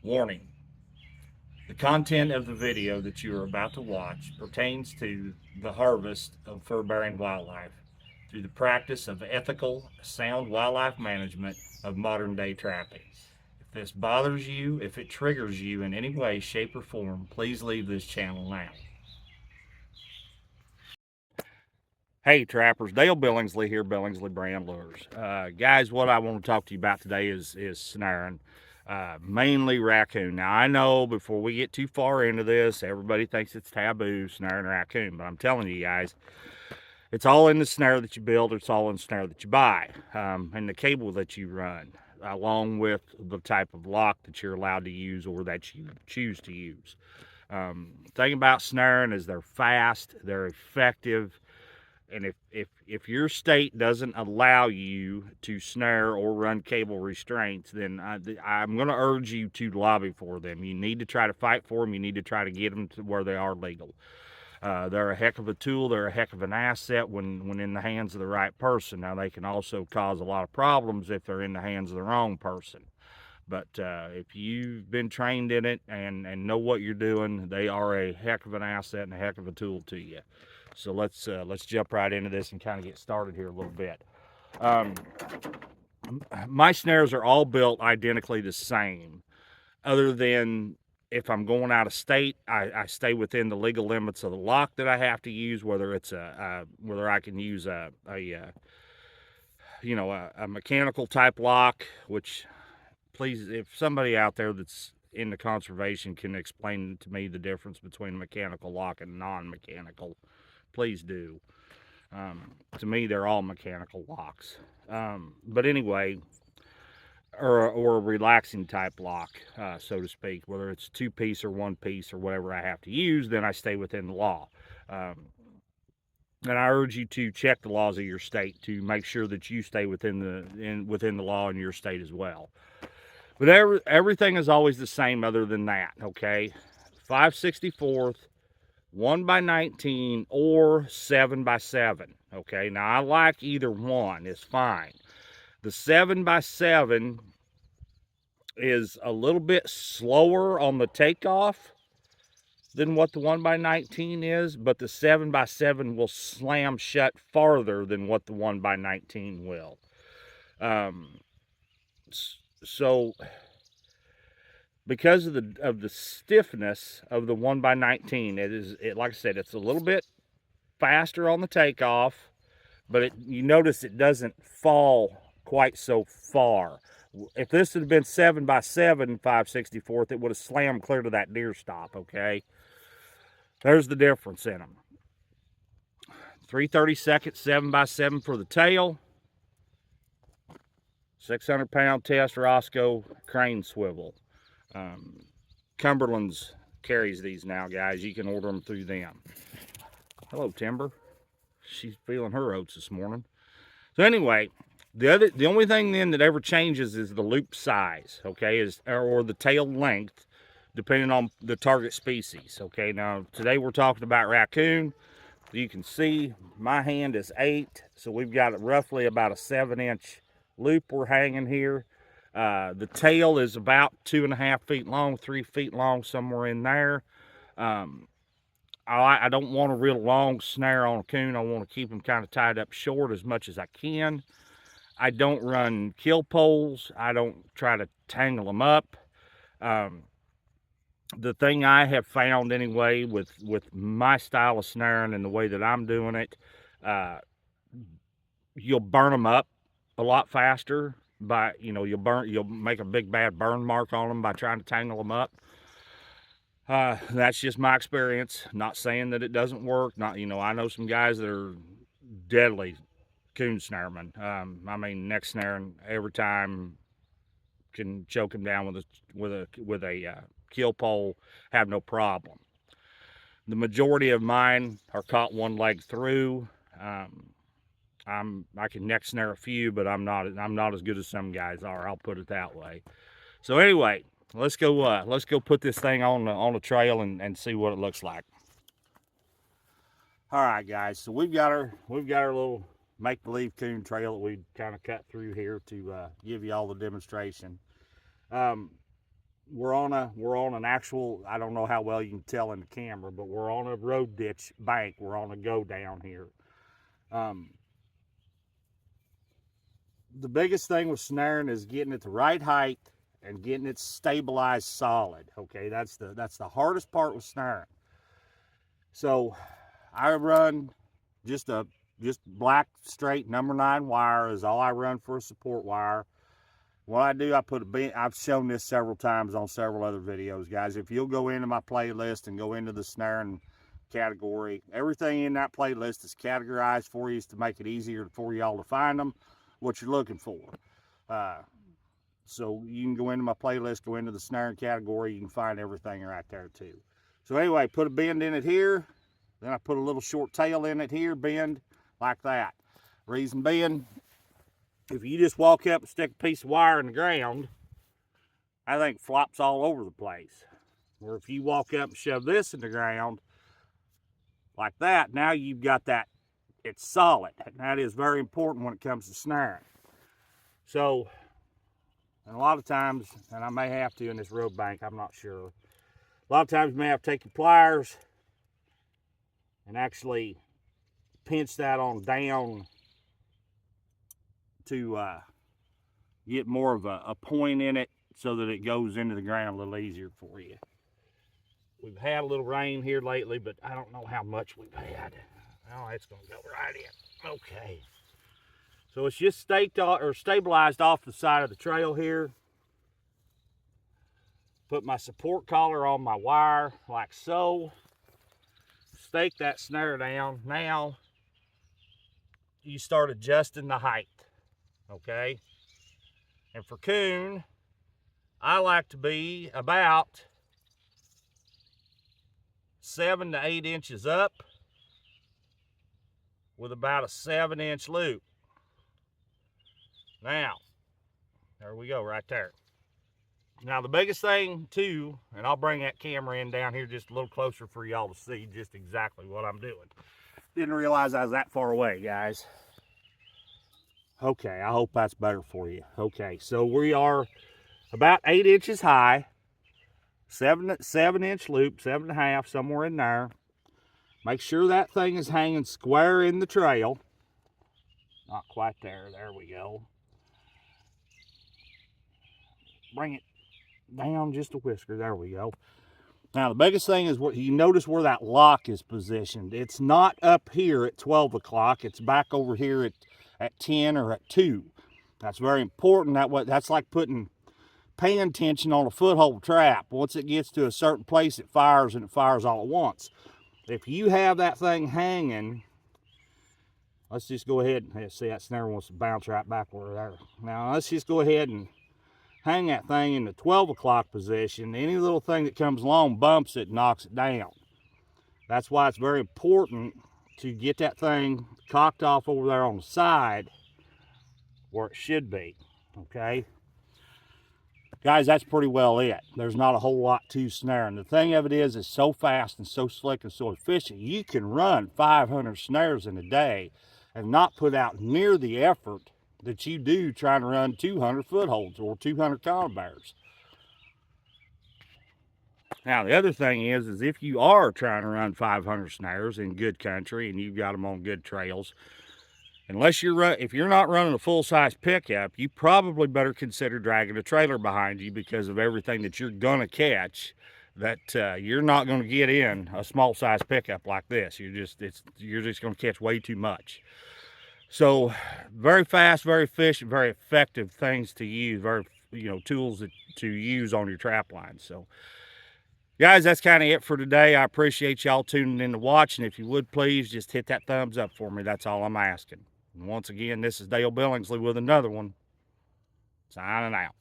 Warning: the content of the video that you are about to watch pertains to the harvest of fur-bearing wildlife through the practice of ethical, sound wildlife management of modern-day trapping. If this bothers you, if it triggers you in any way, shape, or form, please leave this channel now. Hey trappers, Dale Billingsley here, Billingsley Brand Lures. Guys, what I want to talk to you about today is snaring, mainly raccoon. Now I know before we get too far into this, everybody thinks it's taboo, snaring raccoon, but I'm telling you guys, it's all in the snare that you build, it's all in the snare that you buy, and the cable that you run, along with the type of lock that you're allowed to use or that you choose to use. Thing about snaring is they're fast, they're effective, and if your state doesn't allow you to snare or run cable restraints, then I'm going to urge you to lobby for them. You need to try to fight for them. You need to try to get them to where they are legal. They're a heck of a tool. They're a heck of an asset when in the hands of the right person. Now, they can also cause a lot of problems if they're in the hands of the wrong person. But if you've been trained in it and know what you're doing, they are a heck of an asset and a heck of a tool to you. So let's jump right into this and kind of get started here a little bit. My snares are all built identically the same, other than if I'm going out of state, I stay within the legal limits of the lock that I have to use, whether it's whether I can use a mechanical type lock, which, please, if somebody out there that's into conservation can explain to me the difference between a mechanical lock and non-mechanical, please do. To me, they're all mechanical locks. But anyway, or a relaxing type lock, so to speak, whether it's 2-piece or 1-piece or whatever I have to use, then I stay within the law. And I urge you to check the laws of your state to make sure that you stay within the law in your state as well. But everything is always the same other than that, okay? 5/64, 1x19, or 7x7, okay? Now, I like either one, it's fine. The 7x7 is a little bit slower on the takeoff than what the 1x19 is, but the 7x7 will slam shut farther than what the 1x19 will. So because of the stiffness of the 1x19, like I said, it's a little bit faster on the takeoff, but you notice it doesn't fall quite so far. If this had been 7x7 5/64, it would have slammed clear to that deer stop, okay? There's the difference in them. 3/32 7x7 for the tail. 600-pound test Roscoe crane swivel. Cumberland's carries these now, guys. You can order them through them. Hello, Timber. She's feeling her oats this morning. So anyway, the only thing then that ever changes is the loop size, okay, or the tail length, depending on the target species. Okay, now today we're talking about raccoon. You can see my hand is 8, so we've got roughly about a 7-inch loop we're hanging here. The tail is about 2.5 feet long, 3 feet long, somewhere in there. I don't want a real long snare on a coon. I want to keep them kind of tied up short as much as I can. I don't run kill poles. I don't try to tangle them up. The thing I have found anyway with my style of snaring and the way that I'm doing it, you'll burn them up a lot faster by, you'll make a big bad burn mark on them by trying to tangle them up. That's just my experience. Not saying that it doesn't work. I know some guys that are deadly coon snarermen. I mean, neck snaring every time, can choke them down with a kill pole, have no problem. The majority of mine are caught one leg through. I can neck snare a few, but I'm not as good as some guys are. I'll put it that way. So anyway, let's go put this thing on the trail and see what it looks like. All right, guys. So we've got our little make-believe coon trail that we kind of cut through here to give you all the demonstration. we're on an actual, I don't know how well you can tell in the camera, but we're on a road ditch bank. We're on a go down here. The biggest thing with snaring is getting it the right height and getting it stabilized solid. Okay, that's the hardest part with snaring. So I run just black straight number 9 wire is all I run for a support wire. What I do, I put a bend. I've shown this several times on several other videos, guys. If you'll go into my playlist and go into the snaring category, everything in that playlist is categorized for you to make it easier for y'all to find them, what you're looking for. So you can go into my playlist, go into the snaring category, you can find everything right there too. So anyway, put a bend in it here, then I put a little short tail in it here, bend like that. Reason being, if you just walk up and stick a piece of wire in the ground, I think it flops all over the place. Or if you walk up and shove this in the ground like that, now you've got that, it's solid. And that is very important when it comes to snaring. So, and a lot of times, and I may have to in this road bank, I'm not sure. A lot of times you may have to take your pliers and actually pinch that on down to get more of a point in it so that it goes into the ground a little easier for you. We've had a little rain here lately, but I don't know how much we've had. Oh, it's gonna go right in. Okay. So it's just staked or stabilized off the side of the trail here. Put my support collar on my wire like so. Stake that snare down. Now you start adjusting the height. Okay. And for coon, I like to be about 7 to 8 inches up with about a 7-inch loop. Now, there we go right there. Now the biggest thing too, and I'll bring that camera in down here just a little closer for y'all to see just exactly what I'm doing. Didn't realize I was that far away, guys. Okay, I hope that's better for you. Okay, so we are about 8 inches high, 7-inch loop, 7.5, somewhere in there. Make sure that thing is hanging square in the trail. Not quite there. There we go. Bring it down just a whisker. There we go. Now the biggest thing is what you notice where that lock is positioned. It's not up here at 12 o'clock. It's back over here at 10 or at 2. That's very important. That's like paying tension on a foothold trap. Once it gets to a certain place, it fires, and it fires all at once. If you have that thing hanging, let's just go ahead and see that snare wants to bounce right back over there. Now let's just go ahead and hang that thing in the 12 o'clock position. Any little thing that comes along bumps it, knocks it down. That's why it's very important to get that thing cocked off over there on the side where it should be. Okay, guys, that's pretty well it. There's not a whole lot to snaring. The thing of it is, it's so fast and so slick and so efficient. You can run 500 snares in a day and not put out near the effort that you do trying to run 200 footholds or 200 conibears. Now the other thing is if you are trying to run 500 snares in good country and you've got them on good trails, if you're not running a full-size pickup, you probably better consider dragging a trailer behind you because of everything that you're gonna catch that you're not gonna get in a small-size pickup like this. You're just gonna catch way too much. So very fast, very efficient, very effective things to use, tools to use on your trap line. So guys, that's kind of it for today. I appreciate y'all tuning in to watch, and if you would please just hit that thumbs up for me. That's all I'm asking. And once again, this is Dale Billingsley with another one. Signing out.